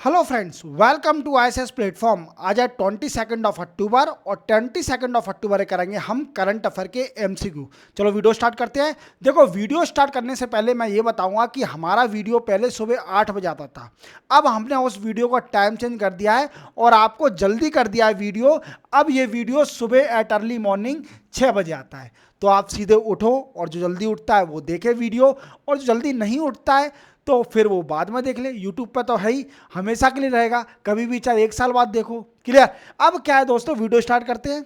Hello friends, welcome to ISS platform. आज है 22 अक्टूबर और 22 अक्टूबर करेंगे हम करंट अफेयर के एमसीक्यू। चलो वीडियो स्टार्ट करते हैं। देखो, वीडियो स्टार्ट करने से पहले मैं ये बताऊंगा कि हमारा वीडियो पहले सुबह 8 बजे आता था। अब हमने उस वीडियो का टाइम चेंज कर दिया है और आपको जल्दी कर दिया है वीडियो। अब ये वीडियो सुबह एट अर्ली मॉर्निंग 6 बजे आता है। तो आप सीधे उठो और जो जल्दी उठता है वो देखे वीडियो, और जो जल्दी नहीं उठता है तो फिर वो बाद में देख ले। यूट्यूब पर तो है ही, हमेशा के लिए रहेगा, कभी भी चाहे 1 साल बाद देखो। क्लियर। अब क्या है दोस्तों, वीडियो स्टार्ट करते हैं।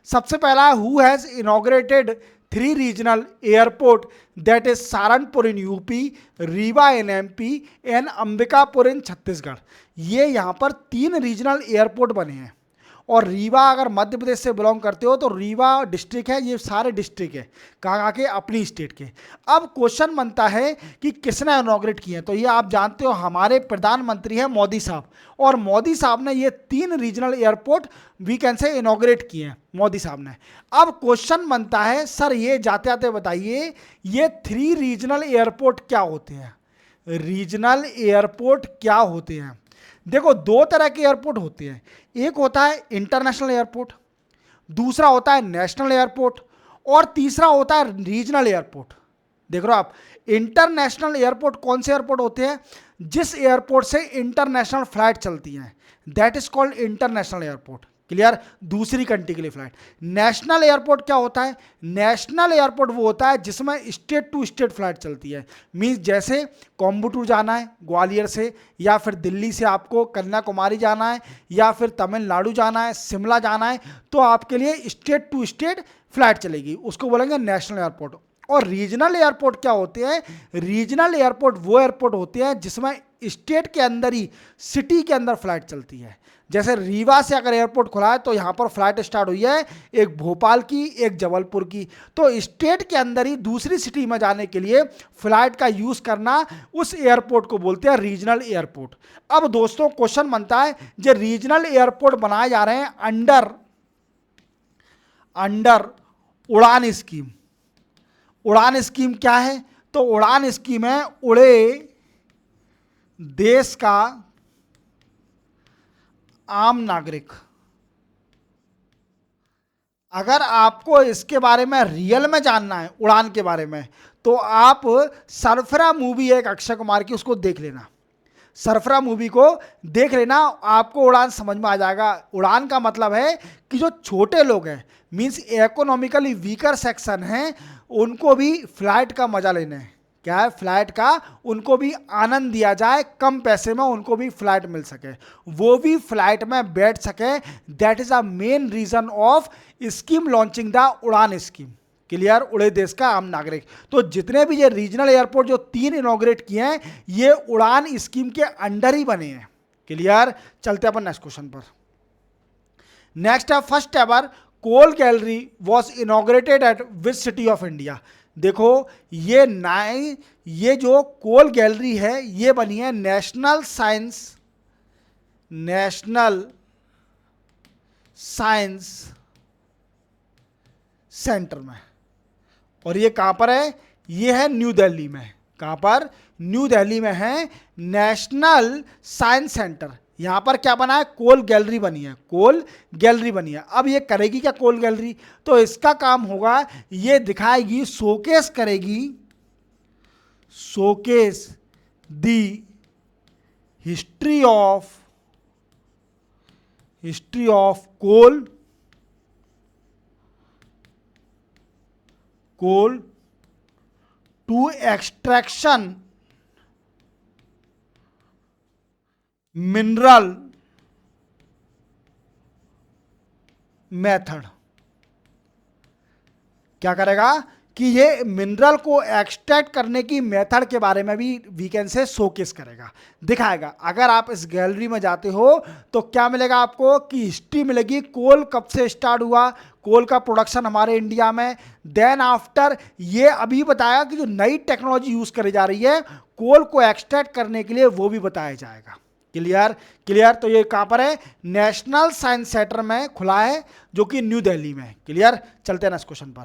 सबसे पहला, who has inaugurated 3 regional airport that is Saharanpur in UP, Rewa in MP and Ambikapur in Chhattisgarh. ये यहाँ पर 3 रीजनल एयरपोर्ट बने हैं। और रीवा अगर मध्य प्रदेश से बिलोंग करते हो तो रीवा डिस्ट्रिक्ट है, ये सारे डिस्ट्रिक्ट है कहाँ के, अपनी स्टेट के। अब क्वेश्चन बनता है कि किसने इनॉग्रेट किए हैं। तो ये आप जानते हो, हमारे प्रधानमंत्री हैं मोदी साहब, और मोदी साहब ने ये 3 regional airport we can say inaugurate किए हैं मोदी साहब ने। अब क्वेश्चन बनता है, सर ये जाते जाते बताइए, ये 3 रीजनल एयरपोर्ट क्या होते हैं। रीजनल एयरपोर्ट क्या होते हैं? देखो, 2 तरह के एयरपोर्ट होते हैं। एक होता है इंटरनेशनल एयरपोर्ट, दूसरा होता है नेशनल एयरपोर्ट, और तीसरा होता है रीजनल एयरपोर्ट। देख रहे हो आप, इंटरनेशनल एयरपोर्ट कौन से एयरपोर्ट होते हैं? जिस एयरपोर्ट से इंटरनेशनल फ्लाइट चलती हैं, that is called international airport. Clear. दूसरी कंट्री के लिए फ्लाइट। नेशनल एयरपोर्ट क्या होता है? नेशनल एयरपोर्ट वो होता है जिसमें स्टेट टू स्टेट फ्लाइट चलती है। मीन्स जैसे कोयम्बटूर जाना है ग्वालियर से, या फिर दिल्ली से आपको कन्याकुमारी जाना है, या फिर तमिलनाडु जाना है, शिमला जाना है, तो आपके लिए स्टेट टू स्टेट फ्लाइट चलेगी, उसको बोलेंगे नेशनल एयरपोर्ट। और रीजनल एयरपोर्ट क्या होते हैं? रीजनल एयरपोर्ट वो एयरपोर्ट होते हैं जिसमें स्टेट के अंदर ही, सिटी के अंदर फ्लाइट चलती है। जैसे रीवा से अगर एयरपोर्ट खुला है तो यहाँ पर फ्लाइट स्टार्ट हुई है, एक भोपाल की, एक जबलपुर की। तो स्टेट के अंदर ही दूसरी सिटी में जाने के लिए फ्लाइट का यूज करना, उस एयरपोर्ट को बोलते हैं रीजनल एयरपोर्ट। अब दोस्तों क्वेश्चन बनता है, जो रीजनल एयरपोर्ट बनाए जा रहे हैं अंडर उड़ान स्कीम। उड़ान स्कीम क्या है? तो उड़ान स्कीम है उड़े देश का आम नागरिक। अगर आपको इसके बारे में रियल में जानना है, उड़ान के बारे में, तो आप सरफरा मूवी है एक अक्षय कुमार की, उसको देख लेना। सरफरा मूवी को देख लेना, आपको उड़ान समझ में आ जाएगा। उड़ान का मतलब है कि जो छोटे लोग हैं, मीन्स इकोनॉमिकली वीकर सेक्शन हैं, उनको भी फ्लाइट का मजा लेना है। क्या है? फ्लाइट का उनको भी आनंद दिया जाए, कम पैसे में उनको भी फ्लाइट मिल सके, वो भी फ्लाइट में बैठ सके। That is a main reason of scheme launching the Udan scheme. Clear. उड़े देश का आम नागरिक। तो जितने भी ये रीजनल एयरपोर्ट जो 3 इनॉग्रेट किए हैं, ये उड़ान स्कीम के अंडर ही बने हैं। क्लियर। चलते अपन नेक्स्ट क्वेश्चन पर। नेक्स्ट है, first ever coal gallery was inaugurated at which city of India. देखो, ये जो कोल गैलरी है, ये बनी है नेशनल साइंस सेंटर में। और ये कहां पर है? ये है न्यू दिल्ली में। कहां पर? न्यू दिल्ली में है नेशनल साइंस सेंटर। यहां पर क्या बना है? कोल गैलरी बनी है। कोल गैलरी बनी है। अब ये करेगी क्या कोल गैलरी? तो इसका काम होगा, ये दिखाएगी, शोकेस करेगी, showcase the history of coal to extraction mineral method. क्या करेगा कि ये मिनरल को एक्सट्रैक्ट करने की मेथड के बारे में भी वीकेंड से शोकेस करेगा, दिखाएगा। अगर आप इस गैलरी में जाते हो तो क्या मिलेगा आपको? कि हिस्ट्री मिलेगी, कोल कब से स्टार्ट हुआ, कोल का प्रोडक्शन हमारे इंडिया में, देन आफ्टर ये अभी बताया कि जो नई टेक्नोलॉजी यूज करी जा रही है कोल को एक्सट्रैक्ट करने के लिए, वो भी बताया जाएगा। क्लियर। क्लियर। तो ये कहां पर है? नेशनल साइंस सेंटर में खुला है, जो कि न्यू दिल्ली में है। क्लियर। चलते हैं नेक्स्ट क्वेश्चन पर।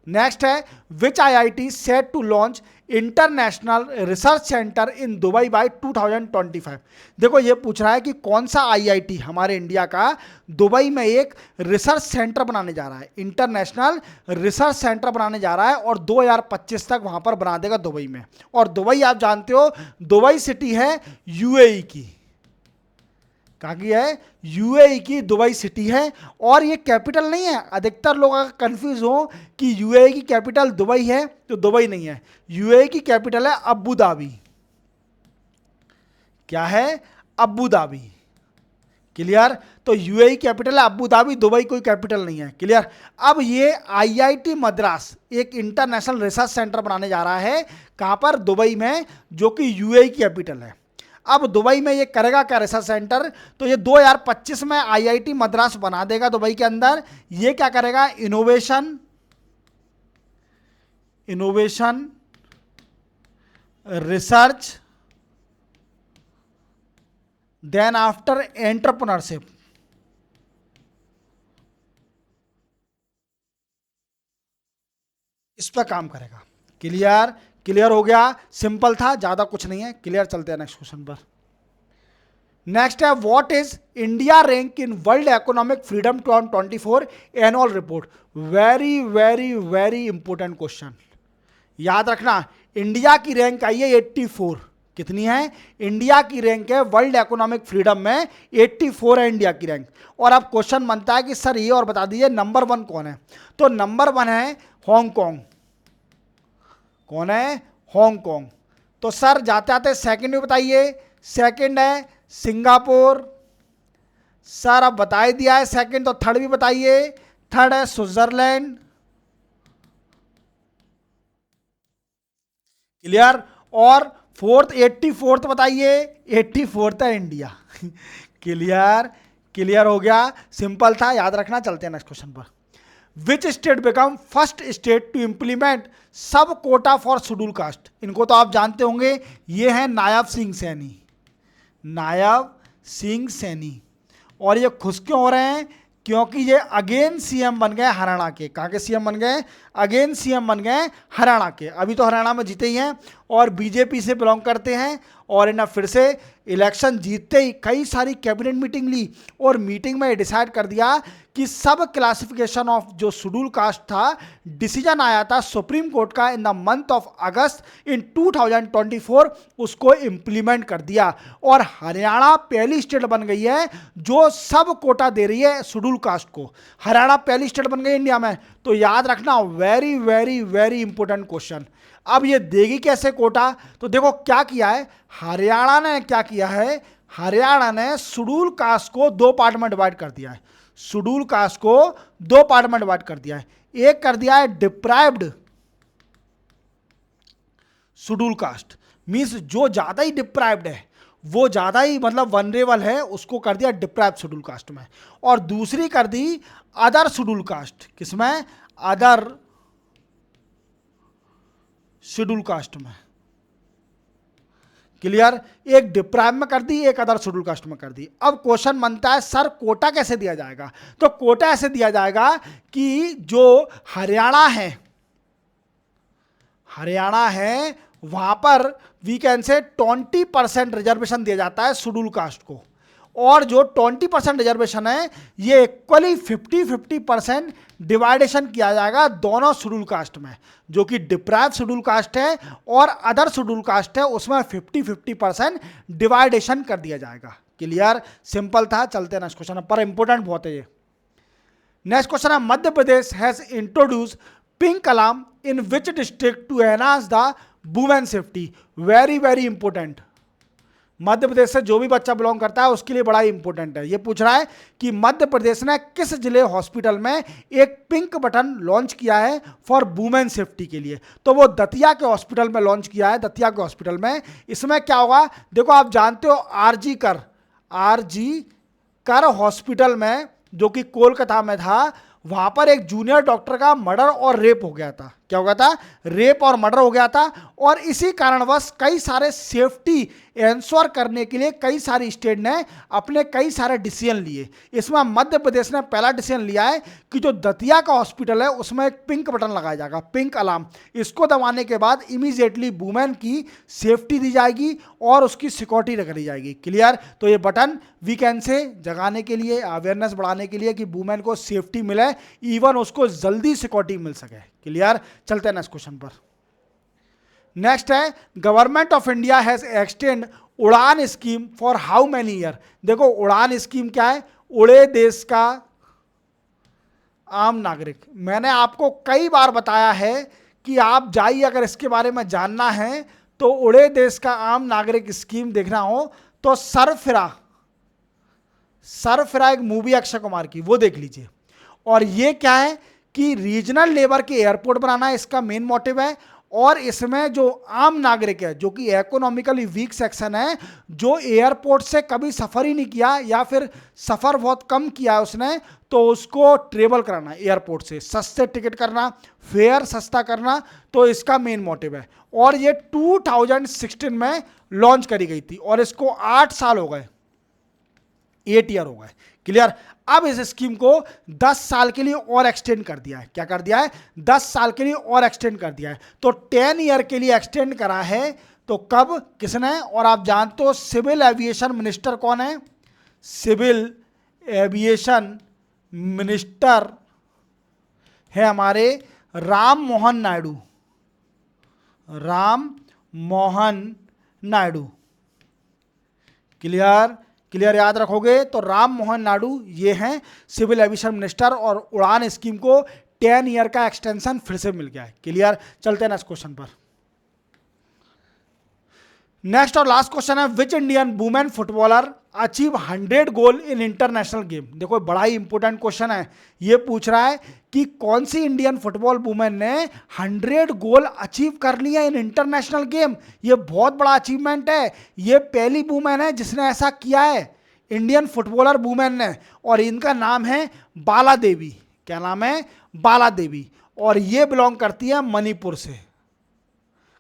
नेक्स्ट है which IIT set to launch international research centre in Dubai by 2025। देखो ये पूछ रहा है कि कौन सा आईआईटी हमारे इंडिया का दुबई में एक रिसर्च सेंटर बनाने जा रहा है, इंटरनेशनल रिसर्च सेंटर बनाने जा रहा है और 2025 तक वहां पर बना देगा दुबई में। और दुबई आप जानते हो दुबई सिटी है यूएई की, कहाँ की है, यूएई की दुबई सिटी है। और ये कैपिटल नहीं है, अधिकतर लोग अगर कंफ्यूज हो कि यूएई की कैपिटल दुबई है तो दुबई नहीं है, यूएई की कैपिटल है अबू धाबी। क्या है, अबू धाबी। क्लियर, तो यूएई कैपिटल है अबू धाबी, दुबई कोई कैपिटल नहीं है। क्लियर। अब ये आईआईटी मद्रास एक इंटरनेशनल रिसर्च सेंटर बनाने जा रहा है, कहां पर, दुबई में, जो कि यूएई की कैपिटल है। अब दुबई में ये करेगा क्या रिसर्च सेंटर, तो ये 2025 में आईआईटी मद्रास बना देगा दुबई के अंदर। ये क्या करेगा, innovation research then after entrepreneurship. इस पर काम करेगा। क्लियर, क्लियर हो गया, सिंपल था, ज्यादा कुछ नहीं है। क्लियर, चलते हैं नेक्स्ट क्वेश्चन पर। नेक्स्ट है what is India rank in world economic freedom 2024 annual report. Very very very important question, याद रखना। इंडिया की रैंक आई है 84, कितनी है, इंडिया की रैंक है वर्ल्ड इकोनॉमिक फ्रीडम में 84 है इंडिया की रैंक। और अब क्वेश्चन बनता है कि सर ये और बता दीजिए नंबर 1 कौन है, तो नंबर 1 है हांगकांग। कौन है, हांगकांग। तो सर जाते आते सेकंड भी बताइए, सेकंड है सिंगापुर। सर अब बता ही दिया है सेकंड, तो थर्ड भी बताइए, थर्ड है स्विट्जरलैंड। क्लियर, और फोर्थ 84th बताइए, 84th है इंडिया। क्लियर, क्लियर हो गया, सिंपल था, याद रखना। चलते हैं नेक्स्ट क्वेश्चन पर। Which state become first state to implement sub quota for schedule caste. इनको तो आप जानते होंगे, ये है नायब सिंह सैनी, नायब सिंह सैनी। और ये खुश क्यों हो रहे हैं, क्योंकि ये अगेन सीएम बन गए हरियाणा के। कहाँ के सीएम बन गए, अगेन सीएम बन गए हरियाणा के। अभी तो हरियाणा में जीते ही हैं और बीजेपी से बिलोंग करते हैं, और इन्हें फिर से इलेक्शन जीतते ही कई सारी कैबिनेट मीटिंग ली और मीटिंग में डिसाइड कर दिया कि सब क्लासिफिकेशन ऑफ जो शेड्यूल कास्ट था, डिसीजन आया था सुप्रीम कोर्ट का in the month of August in 2024, उसको इम्प्लीमेंट कर दिया। और हरियाणा पहली स्टेट बन गई है जो सब कोटा दे रही है शेड्यूल कास्ट को। हरियाणा पहली स्टेट बन गई इंडिया में, तो याद रखना, very very very important question. अब ये देगी कैसे कोटा, तो देखो क्या किया है हरियाणा ने, क्या किया है हरियाणा ने, शेड्यूल कास्ट को 2 पार्ट में डिवाइड कर दिया है। शेड्यूल कास्ट को 2 पार्ट में डिवाइड कर दिया है। एक कर दिया है डिप्राइव्ड शेड्यूल कास्ट, मींस जो ज्यादा ही डिप्राइव्ड है, वो ज्यादा ही मतलब वनरेबल है, उसको कर दिया डिप्राइव्ड शेड्यूल कास्ट में। और दूसरी कर दी अदर शेड्यूल कास्ट, किसमें, अदर शेड्यूल कास्ट में। क्लियर, एक डिप्राइव में कर दी, एक अदर शेड्यूल कास्ट में कर दी। अब क्वेश्चन बनता है सर कोटा कैसे दिया जाएगा, तो कोटा ऐसे दिया जाएगा कि जो हरियाणा है वहां पर वी कैन से 20% रिजर्वेशन दिया जाता है शेड्यूल कास्ट को, और जो 20% रिजर्वेशन है ये इक्वली 50-50% डिवाइडेशन किया जाएगा दोनों शेड्यूल कास्ट में, जो कि डिप्राइव शेड्यूल कास्ट है और अदर शेड्यूल कास्ट है, उसमें 50-50% डिवाइडेशन कर दिया जाएगा। क्लियर, सिंपल था। चलते हैं नेक्स्ट क्वेश्चन पर, इंपॉर्टेंट बहुत है ये। नेक्स्ट क्वेश्चन है Madhya Pradesh has introduce pink alarm in which district to enhance the women safety. Very very important, Madhya Pradesh से जो भी बच्चा बिलोंग करता है उसके लिए बड़ा ही इंपॉर्टेंट है। ये पूछ रहा है कि मध्य प्रदेश ने किस जिले हॉस्पिटल में एक पिंक बटन लॉन्च किया है फॉर वुमेन सेफ्टी के लिए, तो वो दतिया के हॉस्पिटल में लॉन्च किया है, दतिया के हॉस्पिटल में। इसमें क्या होगा, देखो आप जानते हो आरजी कर हॉस्पिटल में, जो कि कोलकाता में था, वहां पर एक जूनियर डॉक्टर का मर्डर और रेप हो गया था। क्या हो गया था, रेप और मर्डर हो गया था। और इसी कारणवश कई सारे सेफ्टी इंश्योर करने के लिए कई सारी स्टेट ने अपने कई सारे डिसीजन लिए। इसमें मध्य प्रदेश ने पहला डिसीजन लिया है कि जो दतिया का हॉस्पिटल है उसमें एक पिंक बटन लगाया जाएगा, पिंक अलार्म। इसको दबाने के बाद इमीडिएटली वुमेन की सेफ्टी दी जाएगी और उसकी सिक्योरिटी रखी जाएगी। क्लियर। तो ये बटन वीकेंड से जगाने के लिए, अवेयरनेस बढ़ाने के लिए कि वुमेन को सेफ्टी मिले, इवन उसको जल्दी सिक्योरिटी मिल सके। क्लियर। चलते हैं नेक्स्ट क्वेश्चन पर। नेक्स्ट है, government of India has extend Udan scheme for how many year. देखो उड़ान स्कीम क्या है, उड़े देश का आम नागरिक। मैंने आपको कई बार बताया है कि आप जाइए, अगर इसके बारे में जानना है तो उड़े देश का आम नागरिक स्कीम देखना हो तो सरफिरा एक मूवी अक्षय कुमार की, वो देख लीजिए। और ये क्या है कि रीजनल लेवल के एयरपोर्ट बनाना इसका मेन मोटिव है। और इसमें जो आम नागरिक है, जो कि इकोनॉमिकली वीक सेक्शन है, जो एयरपोर्ट से कभी सफ़र ही नहीं किया या फिर सफ़र बहुत कम किया है उसने, तो उसको ट्रेवल कराना एयरपोर्ट से, सस्ते टिकट करना, फेयर सस्ता करना, तो इसका मेन मोटिव है। और ये 2016 में लॉन्च करी गई थी और इसको 8 साल हो गए, 8 ईयर हो गए। क्लियर। अब इस स्कीम को 10 साल के लिए और एक्सटेंड कर दिया है। क्या कर दिया है, 10 साल के लिए और एक्सटेंड कर दिया है। तो 10 ईयर के लिए एक्सटेंड करा है। तो कब, किसने, और आप जानते हो सिविल एविएशन मिनिस्टर कौन है, सिविल एविएशन मिनिस्टर है हमारे राम मोहन नायडू, राम मोहन नायडू। क्लियर। क्लियर, याद रखोगे तो राम मोहन नायडू ये हैं सिविल एविएशन मिनिस्टर, और उड़ान स्कीम को 10 ईयर का एक्सटेंशन फिर से मिल गया है। क्लियर। चलते हैं नेक्स्ट क्वेश्चन पर। नेक्स्ट और लास्ट क्वेश्चन है, which Indian women footballer achieve 100 goal in international game. देखो बड़ा ही इंपॉर्टेंट क्वेश्चन है। ये पूछ रहा है कि कौन सी इंडियन फुटबॉल वुमेन ने 100 गोल अचीव कर लिया इन इंटरनेशनल गेम। ये बहुत बड़ा अचीवमेंट है। ये पहली वुमेन है जिसने ऐसा किया है, इंडियन फुटबॉलर वुमेन ने, और इनका नाम है बाला देवी। क्या नाम है, बाला देवी। और ये बिलोंग करती है मणिपुर से।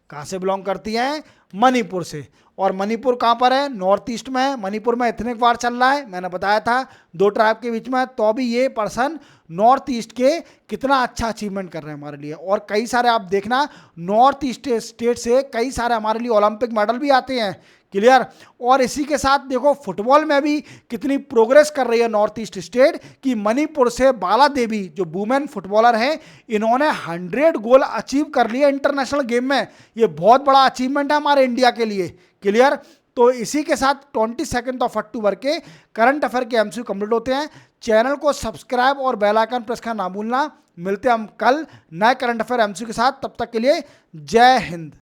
कहाँ से बिलोंग करती हैं, मणिपुर से। और मणिपुर कहाँ पर है, नॉर्थ ईस्ट में है। मणिपुर में एथनिक वार चल रहा है, मैंने बताया था 2 ट्राइब के बीच में, तो अभी ये पर्सन नॉर्थ ईस्ट के कितना अच्छा अचीवमेंट कर रहे हैं हमारे लिए। और कई सारे आप देखना नॉर्थ ईस्ट स्टेट से कई सारे हमारे लिए ओलंपिक मेडल भी आते हैं। क्लियर। और इसी के साथ देखो फुटबॉल में भी कितनी प्रोग्रेस कर रही है नॉर्थ ईस्ट स्टेट, कि मणिपुर से बाला देवी जो वुमेन फुटबॉलर हैं, इन्होंने 100 गोल अचीव कर लिए इंटरनेशनल गेम में। ये बहुत बड़ा अचीवमेंट है हमारे इंडिया के लिए। क्लियर। तो इसी के साथ 22 अक्टूबर के करंट अफेयर के एमसीक्यू कंप्लीट होते हैं। चैनल को सब्सक्राइब और बेल आइकन प्रेस करना ना भूलना। मिलते हैं हम कल नए करंट अफेयर एमसीक्यू के साथ, तब तक के लिए जय हिंद।